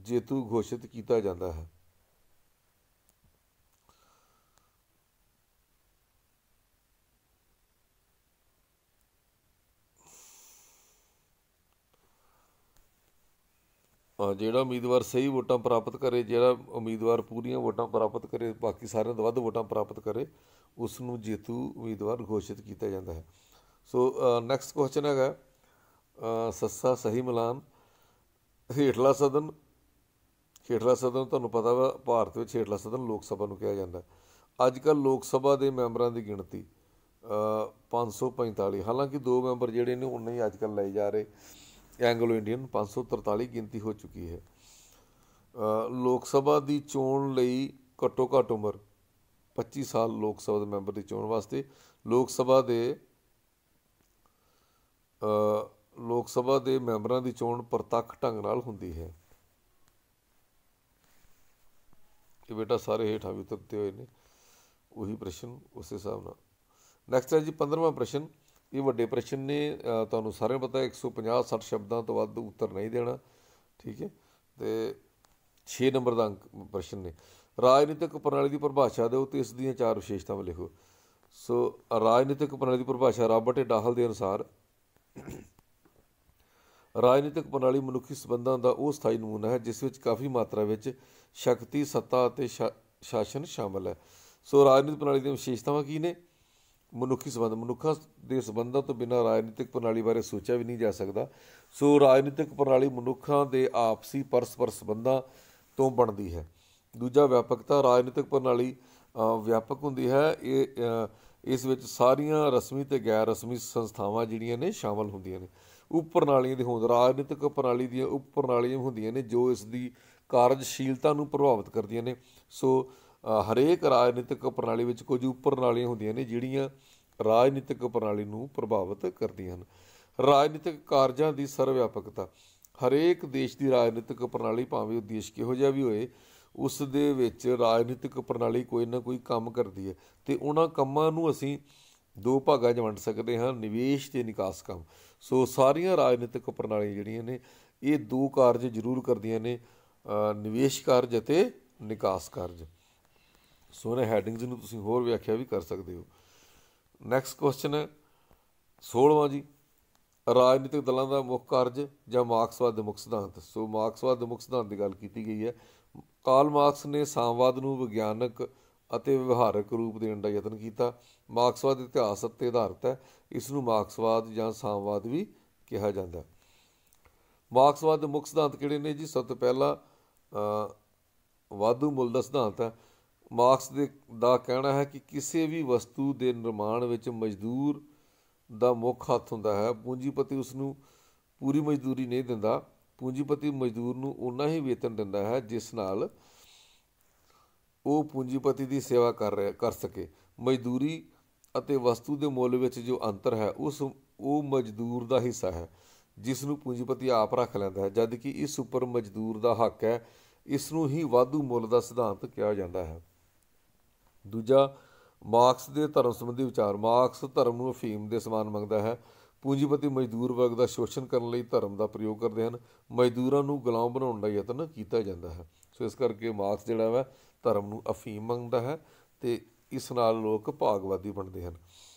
ਜੇਤੂ ਘੋਸ਼ਿਤ ਕੀਤਾ ਜਾਂਦਾ ਹੈ? ਜਿਹੜਾ ਉਮੀਦਵਾਰ ਸਹੀ ਵੋਟਾਂ ਪ੍ਰਾਪਤ ਕਰੇ, ਜਿਹੜਾ ਉਮੀਦਵਾਰ ਪੂਰੀਆਂ ਵੋਟਾਂ ਪ੍ਰਾਪਤ ਕਰੇ, ਬਾਕੀ ਸਾਰਿਆਂ ਤੋਂ ਵੱਧ ਵੋਟਾਂ ਪ੍ਰਾਪਤ ਕਰੇ, ਉਸ ਨੂੰ ਜੇਤੂ ਉਮੀਦਵਾਰ ਘੋਸ਼ਿਤ ਕੀਤਾ ਜਾਂਦਾ ਹੈ। ਸੋ ਨੈਕਸਟ ਕੁਐਸਚਨ ਹੈਗਾ, ਸੱਸਾ ਸਹੀ ਮਿਲਾਨ। ਹੇਠਲਾ ਸਦਨ ਤੁਹਾਨੂੰ ਪਤਾ ਵਾ ਭਾਰਤ ਵਿੱਚ ਹੇਠਲਾ ਸਦਨ ਲੋਕ ਸਭਾ ਨੂੰ ਕਿਹਾ ਜਾਂਦਾ। ਅੱਜ ਕੱਲ੍ਹ ਲੋਕ ਸਭਾ ਦੇ ਮੈਂਬਰਾਂ ਦੀ ਗਿਣਤੀ 545, ਹਾਲਾਂਕਿ 2 ਮੈਂਬਰ ਜਿਹੜੇ ਨੇ ਉਨੇ ਹੀ ਅੱਜ ਕੱਲ੍ਹ ਲਏ ਜਾ ਰਹੇ। ਐਂਗਲੋ ਇੰਡੀਅਨ 543 ਗਿਣਤੀ ਹੋ ਚੁੱਕੀ ਹੈ। ਲੋਕ ਸਭਾ ਦੀ ਚੋਣ ਲਈ ਘੱਟੋ ਘੱਟ ਉਮਰ 25 ਸਾਲ ਲੋਕ ਸਭਾ ਦੇ ਮੈਂਬਰ ਦੀ ਚੋਣ ਵਾਸਤੇ। ਲੋਕ ਸਭਾ ਦੇ ਮੈਂਬਰਾਂ ਦੀ ਚੋਣ ਪ੍ਰਤੱਖ ਢੰਗ ਨਾਲ ਹੁੰਦੀ ਹੈ। ਇਹ ਬੇਟਾ ਸਾਰੇ ਹੇਠਾਂ ਵੀ ਉਤਰਤੇ ਹੋਏ ਨੇ, ਉਹੀ ਪ੍ਰਸ਼ਨ ਉਸ ਹਿਸਾਬ ਨਾਲ। ਨੈਕਸਟ ਹੈ ਜੀ 15ਵਾਂ ਪ੍ਰਸ਼ਨ। ਇਹ ਵੱਡੇ ਪ੍ਰਸ਼ਨ ਨੇ, ਤੁਹਾਨੂੰ ਸਾਰਿਆਂ ਨੂੰ ਪਤਾ 150-60 ਸ਼ਬਦਾਂ ਤੋਂ ਵੱਧ ਉੱਤਰ ਨਹੀਂ ਦੇਣਾ। ਠੀਕ ਹੈ, ਅਤੇ 6 ਨੰਬਰ ਦਾ ਪ੍ਰਸ਼ਨ ਨੇ। ਰਾਜਨੀਤਿਕ ਪ੍ਰਣਾਲੀ ਦੀ ਪਰਿਭਾਸ਼ਾ ਦਿਓ ਅਤੇ ਇਸ ਦੀਆਂ 4 ਵਿਸ਼ੇਸ਼ਤਾਵਾਂ ਲਿਖੋ। ਸੋ ਰਾਜਨੀਤਿਕ ਪ੍ਰਣਾਲੀ ਦੀ ਪਰਿਭਾਸ਼ਾ ਰਾਬਰਟ ਏ ਡਾਹਲ ਦੇ ਅਨੁਸਾਰ, ਰਾਜਨੀਤਿਕ ਪ੍ਰਣਾਲੀ ਮਨੁੱਖੀ ਸੰਬੰਧਾਂ ਦਾ ਉਹ ਸਥਾਈ ਨਮੂਨਾ ਹੈ ਜਿਸ ਵਿੱਚ ਕਾਫੀ ਮਾਤਰਾ ਵਿੱਚ ਸ਼ਕਤੀ, ਸੱਤਾ ਅਤੇ ਸ਼ਾਸਨ ਸ਼ਾਮਲ ਹੈ। ਸੋ ਰਾਜਨੀਤਿਕ ਪ੍ਰਣਾਲੀ ਦੀਆਂ ਵਿਸ਼ੇਸ਼ਤਾਵਾਂ ਕੀ ਨੇ? ਮਨੁੱਖੀ ਸੰਬੰਧ, ਮਨੁੱਖਾਂ ਦੇ ਸੰਬੰਧਾਂ ਤੋਂ ਬਿਨਾਂ ਰਾਜਨੀਤਿਕ ਪ੍ਰਣਾਲੀ ਬਾਰੇ ਸੋਚਿਆ ਵੀ ਨਹੀਂ ਜਾ ਸਕਦਾ। ਸੋ ਰਾਜਨੀਤਿਕ ਪ੍ਰਣਾਲੀ ਮਨੁੱਖਾਂ ਦੇ ਆਪਸੀ ਪਰਸਪਰ ਸੰਬੰਧਾਂ ਤੋਂ ਬਣਦੀ ਹੈ। ਦੂਜਾ ਵਿਆਪਕਤਾ, ਰਾਜਨੀਤਿਕ ਪ੍ਰਣਾਲੀ ਵਿਆਪਕ ਹੁੰਦੀ ਹੈ। ਇਸ ਵਿੱਚ ਸਾਰੀਆਂ ਰਸਮੀ ਅਤੇ ਗੈਰ ਰਸਮੀ ਸੰਸਥਾਵਾਂ ਜਿਹੜੀਆਂ ਨੇ ਸ਼ਾਮਲ ਹੁੰਦੀਆਂ ਨੇ। ਉਪ ਪ੍ਰਣਾਲੀਆਂ ਦੀ ਹੋਂਦ, ਰਾਜਨੀਤਿਕ ਪ੍ਰਣਾਲੀ ਦੀਆਂ ਉਪ ਪ੍ਰਣਾਲੀਆਂ ਹੁੰਦੀਆਂ ਨੇ ਜੋ ਇਸ ਦੀ ਕਾਰਜਸ਼ੀਲਤਾ ਨੂੰ ਪ੍ਰਭਾਵਿਤ ਕਰਦੀਆਂ ਨੇ। ਸੋ ਹਰੇਕ ਰਾਜਨੀਤਿਕ ਪ੍ਰਣਾਲੀ ਵਿੱਚ ਕੁਝ ਉਪ ਪ੍ਰਣਾਲੀਆਂ ਹੁੰਦੀਆਂ ਨੇ ਜਿਹੜੀਆਂ ਰਾਜਨੀਤਿਕ ਪ੍ਰਣਾਲੀ ਨੂੰ ਪ੍ਰਭਾਵਿਤ ਕਰਦੀਆਂ ਹਨ। ਰਾਜਨੀਤਿਕ ਕਾਰਜਾਂ ਦੀ ਸਰਵ ਵਿਆਪਕਤਾ, ਹਰੇਕ ਦੇਸ਼ ਦੀ ਰਾਜਨੀਤਿਕ ਪ੍ਰਣਾਲੀ ਭਾਵੇਂ ਉਹ ਦੇਸ਼ ਕਿਹੋ ਜਿਹਾ ਵੀ ਹੋਏ, ਉਸ ਦੇ ਵਿੱਚ ਰਾਜਨੀਤਿਕ ਪ੍ਰਣਾਲੀ ਕੋਈ ਨਾ ਕੋਈ ਕੰਮ ਕਰਦੀ ਹੈ ਅਤੇ ਉਹਨਾਂ ਕੰਮਾਂ ਨੂੰ ਅਸੀਂ ਦੋ ਭਾਗਾਂ 'ਚ ਵੰਡ ਸਕਦੇ ਹਾਂ, ਨਿਵੇਸ਼ ਅਤੇ ਨਿਕਾਸ ਕੰਮ। ਸੋ ਸਾਰੀਆਂ ਰਾਜਨੀਤਿਕ ਪ੍ਰਣਾਲੀਆਂ ਜਿਹੜੀਆਂ ਨੇ ਇਹ ਦੋ ਕਾਰਜ ਜ਼ਰੂਰ ਕਰਦੀਆਂ ਨੇ, ਨਿਵੇਸ਼ ਕਾਰਜ ਅਤੇ ਨਿਕਾਸ ਕਾਰਜ। ਸੋ ਇਹਨਾਂ ਹੈਡਿੰਗਸ ਨੂੰ ਤੁਸੀਂ ਹੋਰ ਵਿਆਖਿਆ ਵੀ ਕਰ ਸਕਦੇ ਹੋ। ਨੈਕਸਟ ਕੁਐਸਚਨ ਹੈ 16ਵਾਂ ਜੀ, ਰਾਜਨੀਤਿਕ ਦਲਾਂ ਦਾ ਮੁੱਖ ਕਾਰਜ ਜਾਂ ਮਾਰਕਸਵਾਦ ਦੇ ਮੁੱਖ ਸਿਧਾਂਤ। ਸੋ ਮਾਰਕਸਵਾਦ ਦੇ ਮੁੱਖ ਸਿਧਾਂਤ ਦੀ ਗੱਲ ਕੀਤੀ ਗਈ ਹੈ। ਕਾਰਲ ਮਾਰਕਸ ਨੇ ਸਾਮਵਾਦ ਨੂੰ ਵਿਗਿਆਨਕ ਅਤੇ ਵਿਵਹਾਰਕ ਰੂਪ ਦੇਣ ਦਾ ਯਤਨ ਕੀਤਾ। ਮਾਰਕਸਵਾਦ ਇਤਿਹਾਸ ਉੱਤੇ ਆਧਾਰਿਤ ਹੈ, ਇਸ ਨੂੰ ਮਾਰਕਸਵਾਦ ਜਾਂ ਸਾਮਵਾਦ ਵੀ ਕਿਹਾ ਜਾਂਦਾ। ਮਾਰਕਸਵਾਦ ਦੇ ਮੁੱਖ ਸਿਧਾਂਤ ਕਿਹੜੇ ਨੇ ਜੀ? ਸਭ ਤੋਂ ਪਹਿਲਾਂ ਵਾਧੂ ਮੁੱਲ ਦਾ ਸਿਧਾਂਤ ਹੈ। ਮਾਰਕਸ ਦਾ ਕਹਿਣਾ ਹੈ ਕਿ ਕਿਸੇ ਵੀ ਵਸਤੂ ਦੇ ਨਿਰਮਾਣ ਵਿੱਚ ਮਜ਼ਦੂਰ ਦਾ ਮੁੱਖ ਹੱਥ ਹੁੰਦਾ ਹੈ। ਪੂੰਜੀਪਤੀ ਉਸ ਨੂੰ ਪੂਰੀ ਮਜ਼ਦੂਰੀ ਨਹੀਂ ਦਿੰਦਾ। ਪੂੰਜੀਪਤੀ ਮਜ਼ਦੂਰ ਨੂੰ ਓਨਾ ਹੀ ਵੇਤਨ ਦਿੰਦਾ ਹੈ ਜਿਸ ਨਾਲ ਉਹ ਪੂੰਜੀਪਤੀ ਦੀ ਸੇਵਾ ਕਰ ਸਕੇ। ਮਜ਼ਦੂਰੀ ਅਤੇ ਵਸਤੂ ਦੇ ਮੁੱਲ ਵਿੱਚ ਜੋ ਅੰਤਰ ਹੈ ਉਹ ਮਜ਼ਦੂਰ ਦਾ ਹਿੱਸਾ ਹੈ ਜਿਸ ਨੂੰ ਪੂੰਜੀਪਤੀ ਆਪ ਰੱਖ ਲੈਂਦਾ ਹੈ, ਜਦ ਕਿ ਇਸ ਉੱਪਰ ਮਜ਼ਦੂਰ ਦਾ ਹੱਕ ਹੈ। ਇਸ ਨੂੰ ਹੀ ਵਾਧੂ ਮੁੱਲ ਦਾ ਸਿਧਾਂਤ ਕਿਹਾ ਜਾਂਦਾ ਹੈ। ਦੂਜਾ, ਮਾਰਕਸ ਦੇ ਧਰਮ ਸੰਬੰਧੀ ਵਿਚਾਰ। ਮਾਰਕਸ ਧਰਮ ਨੂੰ ਅਫੀਮ ਦੇ ਸਮਾਨ ਮੰਗਦਾ ਹੈ। ਪੂੰਜੀਪਤੀ ਮਜ਼ਦੂਰ ਵਰਗ ਦਾ ਸ਼ੋਸ਼ਣ ਕਰਨ ਲਈ ਧਰਮ ਦਾ ਪ੍ਰਯੋਗ ਕਰਦੇ ਹਨ। ਮਜ਼ਦੂਰਾਂ ਨੂੰ ਗੁਲਾਮ ਬਣਾਉਣ ਦਾ ਯਤਨ ਕੀਤਾ ਜਾਂਦਾ ਹੈ। ਸੋ ਇਸ ਕਰਕੇ ਮਾਰਕਸ ਜਿਹੜਾ ਵਾ ਧਰਮ ਨੂੰ ਅਫੀਮ ਮੰਗਦਾ ਹੈ ਅਤੇ ਇਸ ਨਾਲ ਲੋਕ ਭਾਗਵਾਦੀ ਬਣਦੇ ਹਨ।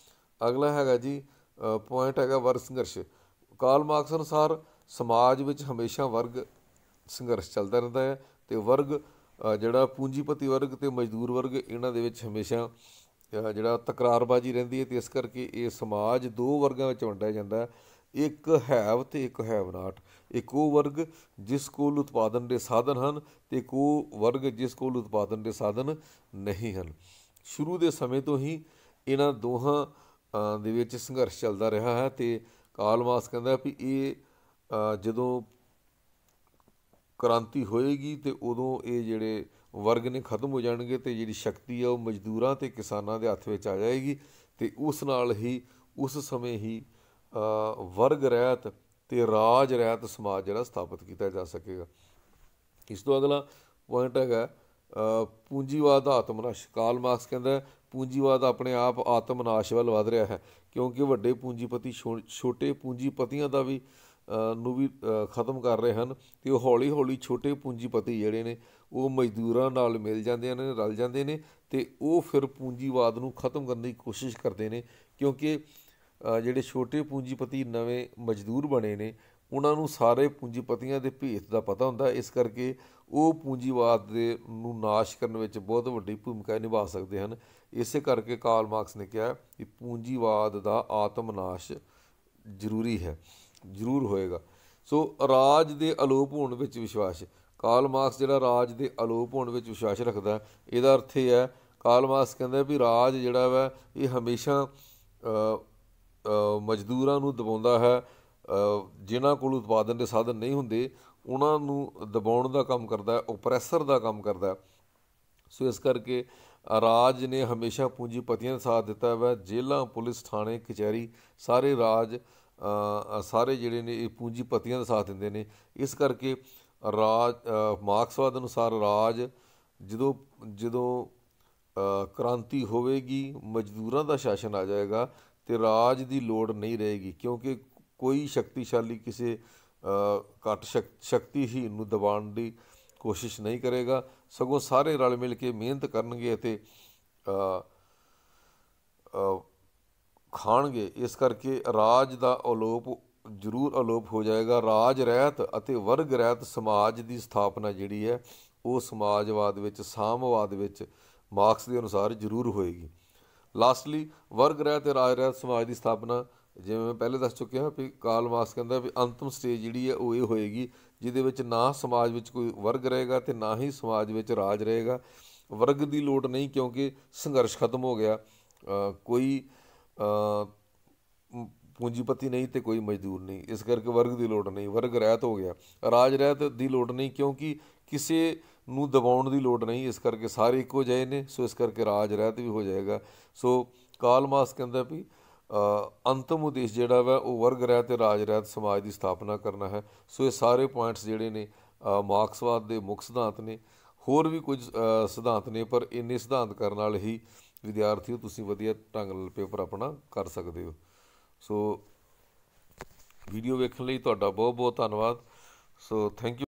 ਅਗਲਾ ਹੈਗਾ ਜੀ ਪੁਆਇੰਟ ਹੈਗਾ ਵਰਗ ਸੰਘਰਸ਼। ਕਾਰਲ ਮਾਰਕਸ ਅਨੁਸਾਰ ਸਮਾਜ ਵਿੱਚ ਹਮੇਸ਼ਾ ਵਰਗ ਸੰਘਰਸ਼ ਚੱਲਦਾ ਰਹਿੰਦਾ ਹੈ ਅਤੇ ਵਰਗ ਜਿਹੜਾ ਪੂੰਜੀਪਤੀ ਵਰਗ ਅਤੇ ਮਜ਼ਦੂਰ ਵਰਗ ਇਹਨਾਂ ਦੇ ਵਿੱਚ ਹਮੇਸ਼ਾ ਜਿਹੜਾ ਤਕਰਾਰਬਾਜ਼ੀ ਰਹਿੰਦੀ ਹੈ ਅਤੇ ਇਸ ਕਰਕੇ ਇਹ ਸਮਾਜ ਦੋ ਵਰਗਾਂ ਵਿੱਚ ਵੰਡਿਆ ਜਾਂਦਾ ਹੈ, ਇੱਕ ਹੈਵ ਅਤੇ ਇੱਕ ਹੈਵ ਨਾਟ। ਇੱਕ ਉਹ ਵਰਗ ਜਿਸ ਕੋਲ ਉਤਪਾਦਨ ਦੇ ਸਾਧਨ ਹਨ ਅਤੇ ਇੱਕ ਉਹ ਵਰਗ ਜਿਸ ਕੋਲ ਉਤਪਾਦਨ ਦੇ ਸਾਧਨ ਨਹੀਂ ਹਨ। ਸ਼ੁਰੂ ਦੇ ਸਮੇਂ ਤੋਂ ਹੀ ਇਹਨਾਂ ਦੋਹਾਂ ਦੇ ਵਿੱਚ ਸੰਘਰਸ਼ ਚੱਲਦਾ ਰਿਹਾ ਹੈ ਅਤੇ ਕਾਰਲ ਮਾਰਕਸ ਕਹਿੰਦਾ ਵੀ ਇਹ ਜਦੋਂ ਕ੍ਰਾਂਤੀ ਹੋਏਗੀ ਅਤੇ ਉਦੋਂ ਇਹ ਜਿਹੜੇ ਵਰਗ ਨੇ ਖਤਮ ਹੋ ਜਾਣਗੇ ਅਤੇ ਜਿਹੜੀ ਸ਼ਕਤੀ ਆ ਉਹ ਮਜ਼ਦੂਰਾਂ ਅਤੇ ਕਿਸਾਨਾਂ ਦੇ ਹੱਥ ਵਿੱਚ ਆ ਜਾਏਗੀ ਅਤੇ ਉਸ ਨਾਲ ਹੀ ਉਸ ਸਮੇਂ ਹੀ ਵਰਗ ਰਹਿਤ ਅਤੇ ਰਾਜ ਰਹਿਤ ਸਮਾਜ ਜਿਹੜਾ ਸਥਾਪਿਤ ਕੀਤਾ ਜਾ ਸਕੇਗਾ। ਇਸ ਤੋਂ ਅਗਲਾ ਪੁਆਇੰਟ ਹੈਗਾ ਪੂੰਜੀਵਾਦ ਦਾ ਆਤਮਨਾਸ਼। ਕਾਰਲ ਮਾਰਕਸ ਕਹਿੰਦਾ ਪੂੰਜੀਵਾਦ ਆਪਣੇ ਆਪ ਆਤਮਨਾਸ਼ ਵੱਲ ਵੱਧ ਰਿਹਾ ਹੈ ਕਿਉਂਕਿ ਵੱਡੇ ਪੂੰਜੀਪਤੀ ਛੋਟੇ ਪੂੰਜੀਪਤੀਆਂ ਦਾ ਵੀ ਨੂੰ ਵੀ ਖਤਮ ਕਰ ਰਹੇ ਹਨ ਅਤੇ ਉਹ ਹੌਲੀ ਹੌਲੀ ਛੋਟੇ ਪੂੰਜੀਪਤੀ ਜਿਹੜੇ ਨੇ ਉਹ ਮਜ਼ਦੂਰਾਂ ਨਾਲ ਮਿਲ ਜਾਂਦੇ ਨੇ, ਰਲ ਜਾਂਦੇ ਨੇ ਅਤੇ ਉਹ ਫਿਰ ਪੂੰਜੀਵਾਦ ਨੂੰ ਖਤਮ ਕਰਨ ਦੀ ਕੋਸ਼ਿਸ਼ ਕਰਦੇ ਨੇ ਕਿਉਂਕਿ ਜਿਹੜੇ ਛੋਟੇ ਪੂੰਜੀਪਤੀ ਨਵੇਂ ਮਜ਼ਦੂਰ ਬਣੇ ਨੇ ਉਹਨਾਂ ਨੂੰ ਸਾਰੇ ਪੂੰਜੀਪਤੀਆਂ ਦੇ ਭੇਤ ਦਾ ਪਤਾ ਹੁੰਦਾ। ਇਸ ਕਰਕੇ ਉਹ ਪੂੰਜੀਵਾਦ ਦੇ ਨੂੰ ਨਾਸ਼ ਕਰਨ ਵਿੱਚ ਬਹੁਤ ਵੱਡੀ ਭੂਮਿਕਾ ਨਿਭਾ ਸਕਦੇ ਹਨ। ਇਸੇ ਕਰਕੇ ਕਾਰਲ ਮਾਰਕਸ ਨੇ ਕਿਹਾ ਕਿ ਪੂੰਜੀਵਾਦ ਦਾ ਆਤਮਨਾਸ਼ ਜ਼ਰੂਰੀ ਹੈ, ਜ਼ਰੂਰ ਹੋਏਗਾ। ਸੋ ਰਾਜ ਦੇ ਅਲੋਪ ਹੋਣ ਵਿੱਚ ਵਿਸ਼ਵਾਸ। ਕਾਰਲ ਮਾਰਕਸ ਜਿਹੜਾ ਰਾਜ ਦੇ ਅਲੋਪ ਹੋਣ ਵਿੱਚ ਵਿਸ਼ਵਾਸ ਰੱਖਦਾ, ਇਹਦਾ ਅਰਥ ਇਹ ਹੈ ਕਾਰਲ ਮਾਰਕਸ ਕਹਿੰਦਾ ਵੀ ਰਾਜ ਜਿਹੜਾ ਵਾ ਇਹ ਹਮੇਸ਼ਾ ਮਜ਼ਦੂਰਾਂ ਨੂੰ ਦਬਾਉਂਦਾ ਹੈ, ਜਿਨ੍ਹਾਂ ਕੋਲ ਉਤਪਾਦਨ ਦੇ ਸਾਧਨ ਨਹੀਂ ਹੁੰਦੇ ਉਹਨਾਂ ਨੂੰ ਦਬਾਉਣ ਦਾ ਕੰਮ ਕਰਦਾ, ਓਪਰੈਸਰ ਦਾ ਕੰਮ ਕਰਦਾ। ਸੋ ਇਸ ਕਰਕੇ ਰਾਜ ਨੇ ਹਮੇਸ਼ਾ ਪੂੰਜੀਪਤੀਆਂ ਦਾ ਸਾਥ ਦਿੱਤਾ ਵਾ। ਜੇਲ੍ਹਾਂ, ਪੁਲਿਸ, ਥਾਣੇ, ਕਚਹਿਰੀ ਸਾਰੇ ਰਾਜ ਸਾਰੇ ਜਿਹੜੇ ਨੇ ਇਹ ਪੂੰਜੀਪਤੀਆਂ ਦਾ ਸਾਥ ਦਿੰਦੇ ਨੇ। ਇਸ ਕਰਕੇ ਮਾਰਕਸਵਾਦ ਅਨੁਸਾਰ ਰਾਜ ਜਦੋਂ ਕ੍ਰਾਂਤੀ ਹੋਵੇਗੀ ਮਜ਼ਦੂਰਾਂ ਦਾ ਸ਼ਾਸਨ ਆ ਜਾਏਗਾ ਅਤੇ ਰਾਜ ਦੀ ਲੋੜ ਨਹੀਂ ਰਹੇਗੀ ਕਿਉਂਕਿ ਕੋਈ ਸ਼ਕਤੀਸ਼ਾਲੀ ਕਿਸੇ ਘੱਟ ਸ਼ਕਤੀਹੀਨ ਨੂੰ ਦਬਾਉਣ ਦੀ ਕੋਸ਼ਿਸ਼ ਨਹੀਂ ਕਰੇਗਾ, ਸਗੋਂ ਸਾਰੇ ਰਲ ਮਿਲ ਕੇ ਮਿਹਨਤ ਕਰਨਗੇ ਅਤੇ ਖਾਣਗੇ। ਇਸ ਕਰਕੇ ਰਾਜ ਦਾ ਜ਼ਰੂਰ ਅਲੋਪ ਹੋ ਜਾਏਗਾ। ਰਾਜ ਰਹਿਤ ਅਤੇ ਵਰਗ ਰਹਿਤ ਸਮਾਜ ਦੀ ਸਥਾਪਨਾ ਜਿਹੜੀ ਹੈ ਉਹ ਸਮਾਜਵਾਦ ਵਿੱਚ, ਸਾਮਵਾਦ ਵਿੱਚ ਮਾਰਕਸ ਦੇ ਅਨੁਸਾਰ ਜ਼ਰੂਰ ਹੋਏਗੀ। ਲਾਸਟਲੀ ਵਰਗ ਰਹਿਤ ਅਤੇ ਰਾਜ ਰਹਿਤ ਸਮਾਜ ਦੀ ਸਥਾਪਨਾ, ਜਿਵੇਂ ਮੈਂ ਪਹਿਲੇ ਦੱਸ ਚੁੱਕਿਆ ਵੀ ਕਾਰਲ ਮਾਰਕਸ ਕਹਿੰਦਾ ਵੀ ਅੰਤਮ ਸਟੇਜ ਜਿਹੜੀ ਹੈ ਉਹ ਇਹ ਹੋਏਗੀ ਜਿਹਦੇ ਵਿੱਚ ਨਾ ਸਮਾਜ ਵਿੱਚ ਕੋਈ ਵਰਗ ਰਹੇਗਾ ਅਤੇ ਨਾ ਹੀ ਸਮਾਜ ਵਿੱਚ ਰਾਜ ਰਹੇਗਾ। ਵਰਗ ਦੀ ਲੋੜ ਨਹੀਂ ਕਿਉਂਕਿ ਸੰਘਰਸ਼ ਖਤਮ ਹੋ ਗਿਆ, ਕੋਈ ਪੂੰਜੀਪਤੀ ਨਹੀਂ ਅਤੇ ਕੋਈ ਮਜ਼ਦੂਰ ਨਹੀਂ, ਇਸ ਕਰਕੇ ਵਰਗ ਦੀ ਲੋੜ ਨਹੀਂ, ਵਰਗ ਰਹਿਤ ਹੋ ਗਿਆ। ਰਾਜ ਰਹਿਤ ਦੀ ਲੋੜ ਨਹੀਂ ਕਿਉਂਕਿ ਕਿਸੇ ਨੂੰ ਦਬਾਉਣ ਦੀ ਲੋੜ ਨਹੀਂ, ਇਸ ਕਰਕੇ ਸਾਰੇ ਇੱਕੋ ਜਿਹੇ ਨੇ। ਸੋ ਇਸ ਕਰਕੇ ਰਾਜ ਰਹਿਤ ਵੀ ਹੋ ਜਾਏਗਾ। ਸੋ ਕਾਰਲ ਮਾਰਕਸ ਕਹਿੰਦਾ ਵੀ ਅੰਤਮ ਉਦੇਸ਼ ਜਿਹੜਾ ਵਾ ਉਹ ਵਰਗ ਰਹਿਤ ਅਤੇ ਰਾਜ ਰਹਿਤ ਸਮਾਜ ਦੀ ਸਥਾਪਨਾ ਕਰਨਾ ਹੈ। ਸੋ ਇਹ ਸਾਰੇ ਪੁਆਇੰਟਸ ਜਿਹੜੇ ਨੇ ਮਾਰਕਸਵਾਦ ਦੇ ਮੁੱਖ ਸਿਧਾਂਤ ਨੇ। ਹੋਰ ਵੀ ਕੁਝ ਸਿਧਾਂਤ ਨੇ, ਪਰ ਇੰਨੇ ਸਿਧਾਂਤ ਕਰਨ ਨਾਲ ਹੀ ਵਿਦਿਆਰਥੀਓ ਤੁਸੀਂ ਵਧੀਆ ਢੰਗ ਨਾਲ ਪੇਪਰ ਆਪਣਾ ਕਰ ਸਕਦੇ ਹੋ। ਸੋ ਵੀਡੀਓ ਵੇਖਣ ਲਈ ਤੁਹਾਡਾ ਬਹੁਤ ਬਹੁਤ ਧੰਨਵਾਦ। So thank you.